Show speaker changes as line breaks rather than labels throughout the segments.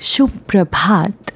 शुभ प्रभात।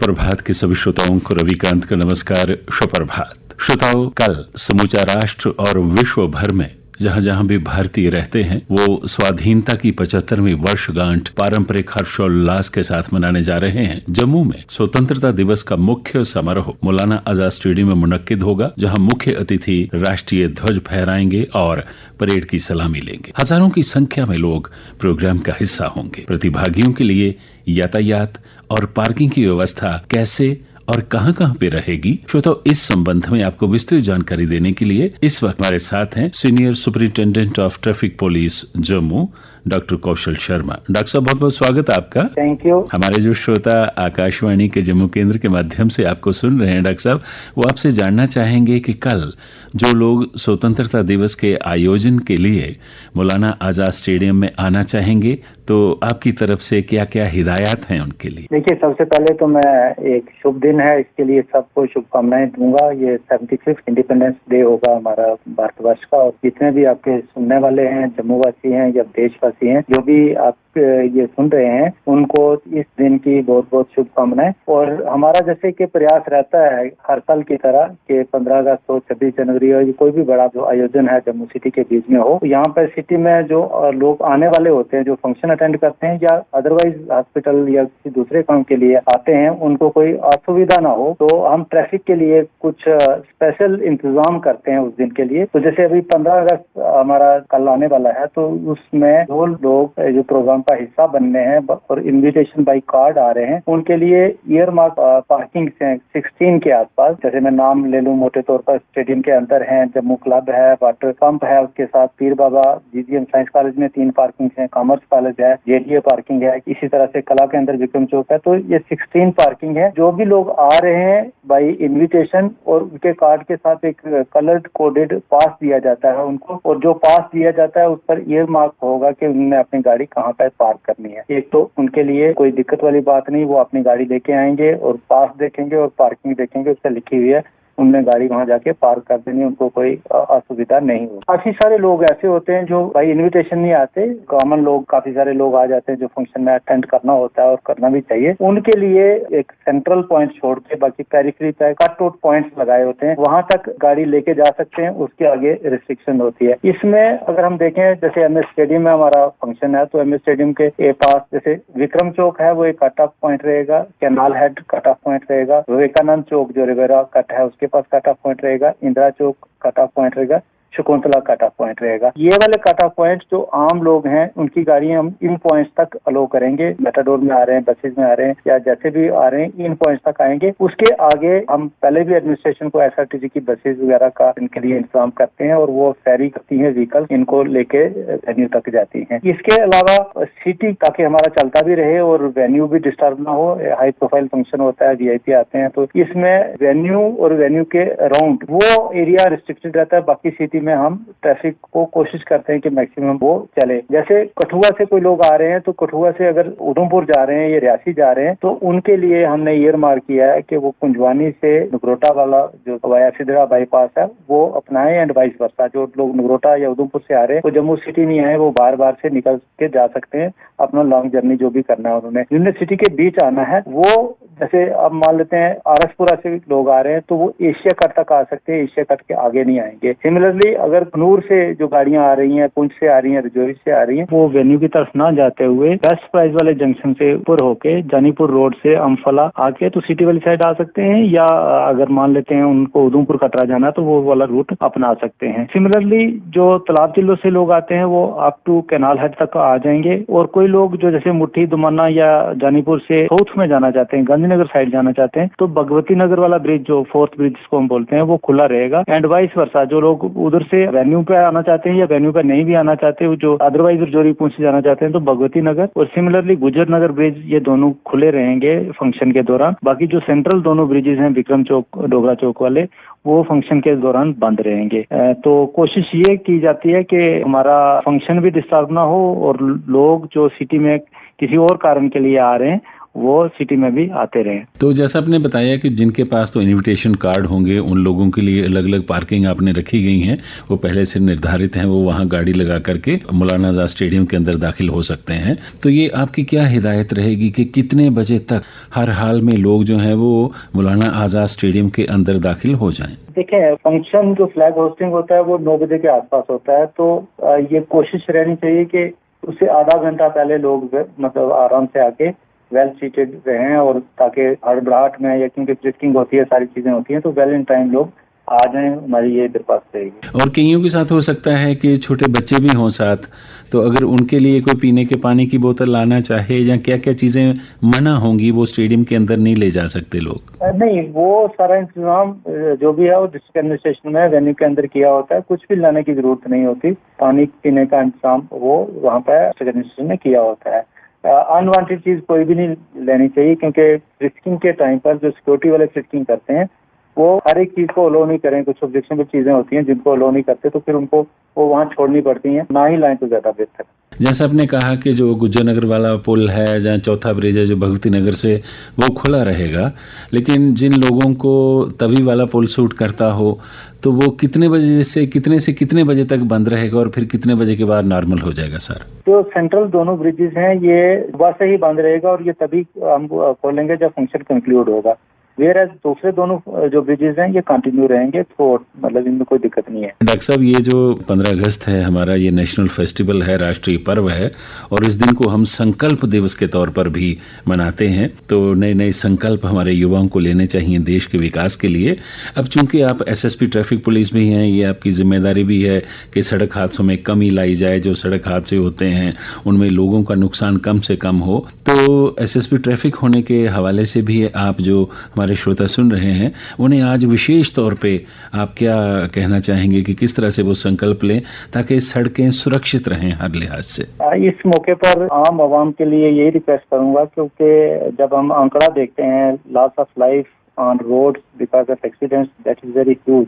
प्रभात के सभी श्रोताओं को रविकांत का नमस्कार। सुप्रभात श्रोताओं, कल समूचा राष्ट्र और विश्व भर में जहां जहां भी भारतीय रहते हैं वो स्वाधीनता की 75वीं वर्षगांठ पारंपरिक हर्षोल्लास के साथ मनाने जा रहे हैं। जम्मू में स्वतंत्रता दिवस का मुख्य समारोह मौलाना आजाद स्टेडियम में मुनक्किद होगा, जहां मुख्य अतिथि राष्ट्रीय ध्वज फहराएंगे और परेड की सलामी लेंगे। हजारों की संख्या में लोग प्रोग्राम का हिस्सा होंगे। प्रतिभागियों के लिए यातायात और पार्किंग की व्यवस्था कैसे और कहां पे रहेगी, श्रोताओ इस संबंध में आपको विस्तृत जानकारी देने के लिए इस वक्त हमारे साथ हैं senior superintendent of traffic police Jammu doctor Kaushal Sharma. Doctor साहब, बहुत बहुत स्वागत है आपका।
Thank you.
हमारे जो श्रोता आकाशवाणी के जम्मू केंद्र के माध्यम से आपको सुन रहे हैं डॉक्टर साहब, वो आपसे जानना चाहेंगे कि कल जो लोग स्वतंत्रता दिवस के आयोजन के लिए मौलाना आजाद स्टेडियम में आना चाहेंगे तो आपकी तरफ से क्या क्या हिदायत हैं उनके लिए?
देखिए, सबसे पहले तो मैं एक शुभ दिन है, इसके लिए सबको शुभकामनाएं दूंगा। ये 75th इंडिपेंडेंस डे होगा हमारा भारतवर्ष का, और जितने भी आपके सुनने वाले हैं, जम्मू वासी हैं या देशवासी हैं, जो भी आप ये सुन रहे हैं, उनको इस दिन की बहुत बहुत शुभकामनाएं। और हमारा जैसे कि प्रयास रहता है हर साल की तरह कि 15 अगस्त हो, 26 जनवरी हो, कोई भी बड़ा जो आयोजन है जम्मू सिटी के बीच में हो, यहाँ पर सिटी में जो लोग आने वाले होते हैं, जो फंक्शन अटेंड करते हैं या अदरवाइज हॉस्पिटल या किसी दूसरे काम के लिए आते हैं, उनको कोई असुविधा ना हो, तो हम ट्रैफिक के लिए कुछ स्पेशल इंतजाम करते हैं उस दिन के लिए। तो जैसे अभी 15 अगस्त हमारा कल आने वाला है, तो उसमें जो लोग जो प्रोग्राम का हिस्सा बनने हैं और इनविटेशन बाई कार्ड आ रहे हैं, उनके लिए ईयर मार्क पार्किंग से 16 के आसपास, जैसे मैं नाम ले लूं मोटे तौर पर, स्टेडियम के अंदर है, जम्मू क्लब है, वाटर पंप है, उसके साथ पीर बाबा जीजीएम साइंस कॉलेज में 3 पार्किंग है, कॉमर्स कॉलेज है, जेडीए पार्किंग है, इसी तरह से कला के अंदर विक्रम चौक है। तो ये 16 पार्किंग है। जो भी लोग आ रहे हैं बाई इन्विटेशन, और उनके कार्ड के साथ एक कलर्ड कोडेड पास दिया जाता है उनको, और जो पास दिया जाता है उस पर ईयर मार्क होगा कि उन्होंने अपनी गाड़ी कहाँ पर पार्क करनी है। एक तो उनके लिए कोई दिक्कत वाली बात नहीं, वो अपनी गाड़ी लेके आएंगे और पास देखेंगे और पार्किंग देखेंगे, उस पर लिखी हुई है, उनने गाड़ी वहां जाके पार्क कर देनी, उनको कोई असुविधा नहीं हो। काफी सारे लोग ऐसे होते हैं जो भाई इनविटेशन नहीं आते, कॉमन लोग, काफी सारे लोग आ जाते हैं जो फंक्शन में अटेंड करना होता है और करना भी चाहिए। उनके लिए एक सेंट्रल पॉइंट छोड़ के बाकी पेरिफेरी पे कट आउट पॉइंट्स लगाए होते हैं, वहां तक गाड़ी लेके जा सकते हैं, उसके आगे रिस्ट्रिक्शन होती है। इसमें अगर हम देखें, जैसे एमएस स्टेडियम में हमारा फंक्शन है, तो एमएस स्टेडियम के पास जैसे विक्रम चौक है, वो एक कट ऑफ पॉइंट रहेगा, canal head cut off point रहेगा, विवेकानंद चौक जो रिवेरा कट है उसके पास कट ऑफ पॉइंट रहेगा, इंदिरा चौक कट ऑफ पॉइंट रहेगा, शकुंतला कट ऑफ पॉइंट रहेगा। ये वाले कट ऑफ पॉइंट जो आम लोग हैं उनकी गाड़ियां हम इन पॉइंट्स तक अलो करेंगे। मेटाडोर में आ रहे हैं, बसेज में आ रहे हैं, या जैसे भी आ रहे हैं, इन पॉइंट्स तक आएंगे। उसके आगे हम पहले भी एडमिनिस्ट्रेशन को एसआरटीसी की बसेज वगैरह का इनके लिए इंतजाम करते हैं, और वो फेरी करती है व्हीकल, इनको लेके वेन्यू तक जाती है। इसके अलावा सिटी ताकि हमारा चलता भी रहे और वेन्यू भी डिस्टर्ब ना हो, हाई प्रोफाइल फंक्शन होता है, वीआईपी आते हैं, तो इसमें वेन्यू और वेन्यू के अराउंड वो एरिया रिस्ट्रिक्टेड रहता है। बाकी सिटी में हम ट्रैफिक को कोशिश करते हैं कि मैक्सिमम वो चले। जैसे कठुआ से कोई लोग आ रहे हैं, तो कठुआ से अगर उधमपुर जा रहे हैं या रियासी जा रहे हैं, तो उनके लिए हमने ईयर मार्क किया है कि वो कुंजवानी से नगरोटा वाला जो वाया सिदरा बाईपास है वो अपनाएं, एंड वाइस वर्सा। जो लोग नगरोटा या उधमपुर से आ रहे हैं, वो जम्मू सिटी नहीं आए, वो बार बार से निकल के जा सकते हैं अपना लॉन्ग जर्नी जो भी करना है उन्होंने। जिन्हें सिटी के बीच आना है, वो जैसे अब मान लेते हैं आरसपुरा से लोग आ रहे हैं, तो वो एशिया कट तक आ सकते हैं, एशिया कट के आगे नहीं आएंगे। सिमिलरली अगर कनूर से जो गाड़ियां आ रही हैं, पुंछ से आ रही हैं, रजौरी से आ रही हैं, वो वेन्यू की तरफ ना जाते हुए बेस्ट प्राइस वाले जंक्शन से ऊपर होके जानीपुर रोड से अम्फला आके तो सिटी वाली साइड आ सकते हैं, या अगर मान लेते हैं उनको उधमपुर कटरा जाना तो वो वाला रूट अपना सकते हैं। सिमिलरली जो तालाब जिलों से लोग आते हैं वो अप टू कैनाल हेड तक आ जाएंगे, और कोई लोग जो जैसे मुट्ठी दुमाना या जानीपुर से साउथ में जाना चाहते हैं, गंज नगर साइड जाना चाहते हैं तो भगवती नगर वाला ब्रिज, जो 4th ब्रिज जिसको हम बोलते हैं, वो खुला रहेगा। एंड वाइस वर्सा, जो लोग उधर से वेन्यू पे आना चाहते हैं या वेन्यू पे नहीं भी आना चाहते, जो अदरवाइज जोरी पूंछ से जाना चाहते हैं, तो भगवती नगर और सिमिलरली गुजर नगर ब्रिज, ये दोनों खुले रहेंगे फंक्शन के दौरान। बाकी जो सेंट्रल दोनों ब्रिजेस हैं, विक्रम चौक, डोगरा चौक वाले, वो फंक्शन के दौरान बंद रहेंगे। तो कोशिश ये की जाती है कि हमारा फंक्शन भी डिस्टर्ब ना हो और लोग जो सिटी में किसी और कारण के लिए आ रहे हैं वो सिटी में भी आते रहे।
तो जैसा आपने बताया कि जिनके पास तो इनविटेशन कार्ड होंगे उन लोगों के लिए अलग अलग पार्किंग आपने रखी गई हैं, वो पहले से निर्धारित हैं, वो वहां गाड़ी लगा करके मौलाना आजाद स्टेडियम के अंदर दाखिल हो सकते हैं। तो ये आपकी क्या हिदायत रहेगी कि कितने बजे तक हर हाल में लोग जो हैं वो मौलाना आजाद स्टेडियम के अंदर दाखिल हो जाएं?
देखिए, फंक्शन जो फ्लैग होस्टिंग होता है वो 9 बजे के आसपास होता है, तो ये कोशिश रहनी चाहिए कि उससे आधा घंटा पहले लोग मतलब आराम से आके वेल सीटेड रहें, और ताकि हड़बड़ाहट में, या क्योंकि फ्रिस्किंग होती है, सारी चीजें होती हैं, तो वेल इन टाइम लोग आ जाएं, हमारी ये दरख्वास्त रहेगी।
और कईयों के साथ हो सकता है कि छोटे बच्चे भी हों साथ, तो अगर उनके लिए कोई पीने के पानी की बोतल लाना चाहे, या क्या क्या चीजें मना होंगी, वो स्टेडियम के अंदर नहीं ले जा सकते लोग?
नहीं, वो सारा इंतजाम जो भी है वो डिस्ट्रिक्ट एडमिनिस्ट्रेशन में वेन्यू के अंदर किया होता है, कुछ भी लाने की जरूरत नहीं होती। पानी पीने का इंतजाम वो वहाँ पे डिस्ट्रिक्ट एडमिनिस्ट्रेशन ने किया होता है। अनवांटेड चीज कोई भी नहीं लेनी चाहिए, क्योंकि फ्रिस्किंग के टाइम पर जो सिक्योरिटी वाले फ्रिस्किंग करते हैं वो हर एक चीज को अलो नहीं करें। कुछ ऑब्जेक्शनबल चीजें होती हैं जिनको अलो नहीं करते, तो फिर उनको वो वहाँ छोड़नी पड़ती हैं, ना ही लाएं तो ज्यादा बेहतर।
जैसा आपने कहा कि जो गुज्जर नगर वाला पुल है, जहाँ चौथा ब्रिज है जो भगवती नगर से, वो खुला रहेगा, लेकिन जिन लोगों को तवी वाला पुल सूट करता हो, तो वो कितने से कितने बजे तक बंद रहेगा और फिर कितने बजे के बाद नॉर्मल हो जाएगा सर?
जो सेंट्रल दोनों ब्रिजेस हैं ये सुबह से ही बंद रहेगा, और ये तभी हम खोलेंगे जब फंक्शन कंक्लूड होगा। वेयर दूसरे दोनों जो ब्रिजेस हैं ये कंटिन्यू रहेंगे, तो मतलब इनमें कोई दिक्कत नहीं है।
डॉक्टर साहब, ये जो 15 अगस्त है हमारा, ये नेशनल फेस्टिवल है, राष्ट्रीय पर्व है, और इस दिन को हम संकल्प दिवस के तौर पर भी मनाते हैं। तो नए नए संकल्प हमारे युवाओं को लेने चाहिए देश के विकास के लिए। अब चूंकि आप एसएसपी ट्रैफिक पुलिस भी हैं, ये आपकी जिम्मेदारी भी है कि सड़क हादसों में कमी लाई जाए, जो सड़क हादसे होते हैं उनमें लोगों का नुकसान कम से कम हो। तो एसएसपी ट्रैफिक होने के हवाले से भी आप जो हमारे श्रोता सुन रहे हैं, उन्हें आज विशेष तौर पे आप क्या कहना चाहेंगे कि किस तरह से वो संकल्प लें ताकि सड़कें सुरक्षित रहें हर लिहाज से?
इस मौके पर आम आवाम के लिए यही रिक्वेस्ट करूंगा, क्योंकि जब हम आंकड़ा देखते हैं loss of life on roads because of accidents, that is very huge,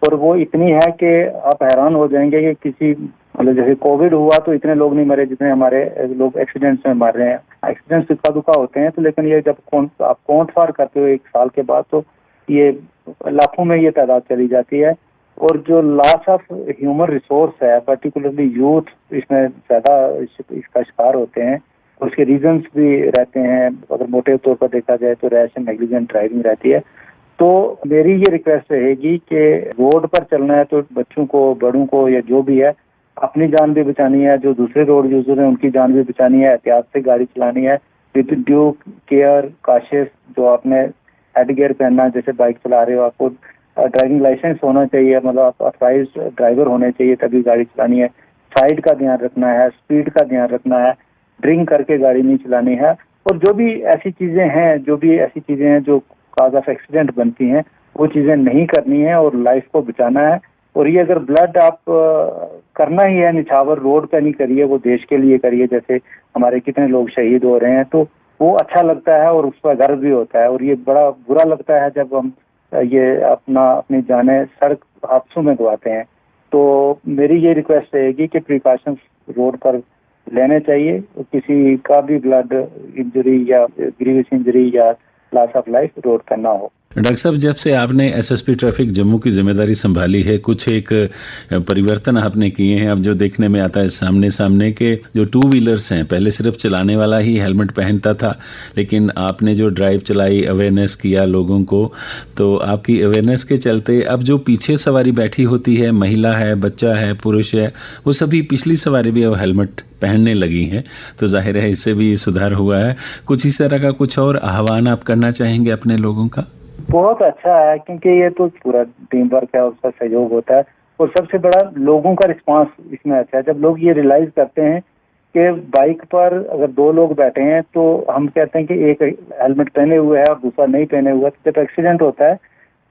और वो इतनी है कि आप हैरान हो जाएंगे कि किसी मतलब जैसे कोविड हुआ तो इतने लोग नहीं मरे जितने हमारे लोग एक्सीडेंट्स में मर रहे हैं। एक्सीडेंट्स दुखा दुखा होते हैं, तो लेकिन ये जब आप काउंट फार करते हो एक साल के बाद, तो ये लाखों में ये तादाद चली जाती है। और जो लॉस ऑफ ह्यूमन रिसोर्स है, पर्टिकुलरली यूथ, इसमें ज्यादा इसका शिकार होते हैं। उसके रीजंस भी रहते हैं, अगर मोटे तौर पर देखा जाए तो रैश एंड नेग्लिजेंट ड्राइविंग रहती है। तो मेरी ये रिक्वेस्ट रहेगी कि रोड पर चलना है तो बच्चों को, बड़ों को, या जो भी है, अपनी जान भी बचानी है, जो दूसरे रोड यूजर हैं उनकी जान भी बचानी है, एहतियात से गाड़ी चलानी है, विद ड्यू केयर, काशिश। जो आपने हेड गियर पहनना है, जैसे बाइक चला रहे हो, आपको ड्राइविंग लाइसेंस होना चाहिए, मतलब आप ऑथराइज्ड ड्राइवर होने चाहिए, तभी गाड़ी चलानी है। साइड का ध्यान रखना है, स्पीड का ध्यान रखना है, ड्रिंक करके गाड़ी नहीं चलानी है। और जो भी ऐसी चीजें हैं जो काज ऑफ एक्सीडेंट बनती हैं, वो चीजें नहीं करनी है और लाइफ को बचाना है। और ये अगर ब्लड आप करना ही है निछावर रोड पे नहीं करिए, वो देश के लिए करिए। जैसे हमारे कितने लोग शहीद हो रहे हैं, तो वो अच्छा लगता है और उस पर गर्व भी होता है। और ये बड़ा बुरा लगता है जब हम ये अपनी जानें सड़क हादसों में गवाते हैं। तो मेरी ये रिक्वेस्ट रहेगी कि प्रिकॉशंस रोड पर लेने चाहिए, किसी का भी ब्लड इंजरी या ग्रीवियस इंजरी या लॉस ऑफ लाइफ रोड पर ना हो।
डॉक्टर साहब, जब से आपने एसएसपी ट्रैफिक जम्मू की जिम्मेदारी संभाली है, कुछ एक परिवर्तन आपने किए हैं। अब जो देखने में आता है सामने के जो टू व्हीलर्स हैं, पहले सिर्फ चलाने वाला ही हेलमेट पहनता था, लेकिन आपने जो ड्राइव चलाई, अवेयरनेस किया लोगों को, तो आपकी अवेयरनेस के चलते अब जो पीछे सवारी बैठी होती है, महिला है, बच्चा है, पुरुष है, वो सभी पिछली सवारी भी अब हेलमेट पहनने लगी हैं। तो जाहिर है इससे भी सुधार हुआ है। कुछ इस तरह का कुछ और आह्वान आप करना चाहेंगे अपने लोगों का?
बहुत अच्छा है, क्योंकि ये तो पूरा टीम वर्क है, उसका सहयोग होता है। और सबसे बड़ा लोगों का रिस्पांस इसमें अच्छा है। जब लोग ये रियलाइज करते हैं कि बाइक पर अगर 2 लोग बैठे हैं तो हम कहते हैं कि एक हेलमेट पहने हुए है और दूसरा नहीं पहने हुआ है, तो जब एक्सीडेंट होता है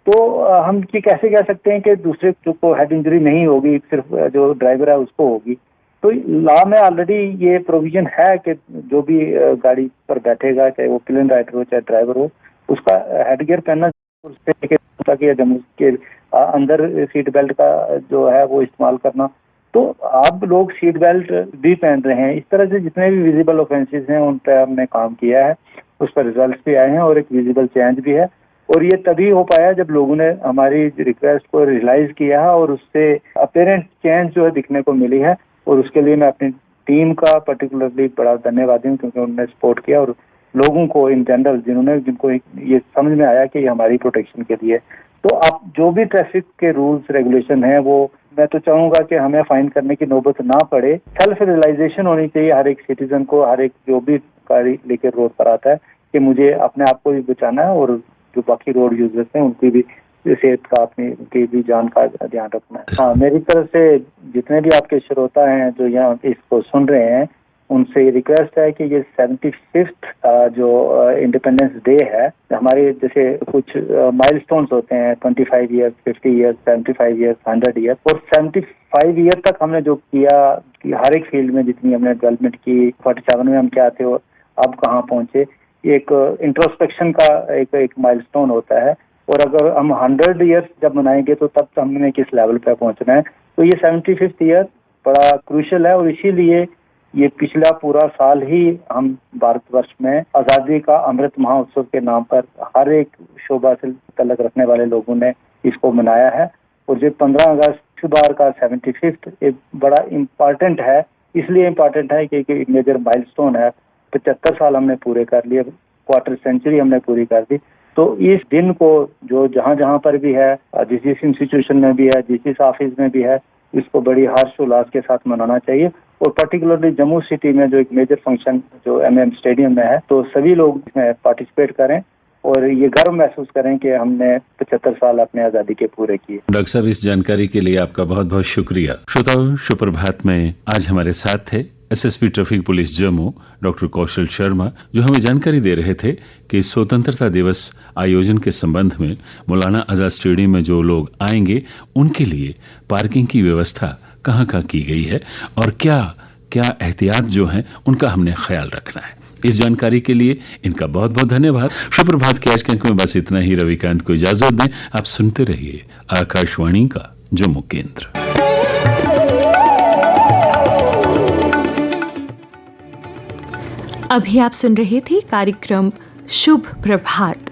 तो हम ये कैसे कह सकते हैं कि दूसरे को हेड इंजरी नहीं होगी, सिर्फ जो ड्राइवर है उसको होगी। तो लॉ में ऑलरेडी ये प्रोविजन है कि जो भी गाड़ी पर बैठेगा, चाहे वो प्लेन राइडर हो चाहे ड्राइवर हो, उसका हेड गियर पहनना, ताकि जम्मू के अंदर सीट बेल्ट का जो है वो इस्तेमाल करना। तो आप लोग सीट बेल्ट भी पहन रहे हैं। इस तरह से जितने भी विजिबल ऑफेंसेस हैं उन पर हमने काम किया है, उस पर रिजल्ट भी आए हैं और एक विजिबल चेंज भी है। और ये तभी हो पाया जब लोगों ने हमारी रिक्वेस्ट को रियलाइज किया है और उससे अपेरेंट चेंज जो है दिखने को मिली है। और उसके लिए मैं अपनी टीम का पर्टिकुलरली बड़ा धन्यवादी हूँ, क्योंकि उन्होंने सपोर्ट किया और लोगों को इन जनरल जिनको ये समझ में आया कि ये हमारी प्रोटेक्शन के लिए। तो आप जो भी ट्रैफिक के रूल्स रेगुलेशन है वो मैं तो चाहूंगा कि हमें फाइन करने की नौबत ना पड़े। सेल्फ रियलाइजेशन होनी चाहिए हर एक सिटीजन को, हर एक जो भी गाड़ी लेकर रोड पर आता है, कि मुझे अपने आप को भी बचाना है और जो बाकी रोड यूजर्स हैं उनकी भी सेहत का, अपनी उनकी भी जान का ध्यान रखना है। हाँ, मेरी तरफ से जितने भी आपके श्रोता हैं जो यहाँ इसको सुन रहे हैं, उनसे ये रिक्वेस्ट है कि ये 75th जो इंडिपेंडेंस डे है, हमारे जैसे कुछ माइलस्टोन्स होते हैं, 25 ईयर्स, 50 ईयर्स, 75 ईयर्स, 100 ईयर्स, और 75 ईयर तक हमने जो किया कि हर एक फील्ड में जितनी हमने डेवलपमेंट की, 47 में हम क्या थे और अब कहाँ पहुंचे, एक इंट्रोस्पेक्शन का एक माइलस्टोन होता है। और अगर हम 100 ईयर्स जब मनाएंगे तो तब हमने किस लेवल पे पहुंचना है। तो ये 75th ईयर बड़ा क्रूशियल है और इसीलिए ये पिछला पूरा साल ही हम भारतवर्ष में आजादी का अमृत महोत्सव के नाम पर हर एक शोभा से तल्लक रखने वाले लोगों ने इसको मनाया है। और जो 15 अगस्त इस बार का 75th एक बड़ा इम्पोर्टेंट है, इसलिए इम्पोर्टेंट है कि मेजर माइलस्टोन है। 75 साल हमने पूरे कर लिए, क्वार्टर सेंचुरी हमने पूरी कर दी। तो इस दिन को जो जहाँ पर भी है, जिस इंस्टीट्यूशन में भी है, जिस ऑफिस में भी है, इसको बड़ी हर्षोल्लास के साथ मनाना चाहिए। और पर्टिकुलरली जम्मू सिटी में जो एक मेजर फंक्शन जो MM स्टेडियम में है, तो सभी लोग इसमें पार्टिसिपेट करें और ये गर्व महसूस करें कि हमने 75 साल अपने आजादी के पूरे किए।
डॉक्टर साहब, इस जानकारी के लिए आपका बहुत बहुत शुक्रिया। श्रोताओं, सुप्रभात में आज हमारे साथ थे SSP traffic police Jammu doctor Kaushal Sharma, जो हमें जानकारी दे रहे थे कि स्वतंत्रता दिवस आयोजन के संबंध में मौलाना आजाद स्टेडियम में जो लोग आएंगे उनके लिए पार्किंग की व्यवस्था कहाँ की गई है और क्या क्या एहतियात जो हैं उनका हमने ख्याल रखना है। इस जानकारी के लिए इनका बहुत बहुत धन्यवाद। सुप्रभात के आज के अंक में बस इतना ही। रविकांत को इजाजत दें। आप सुनते रहिए आकाशवाणी का जम्मू केंद्र।
अभी आप सुन रहे थे कार्यक्रम शुभ प्रभात।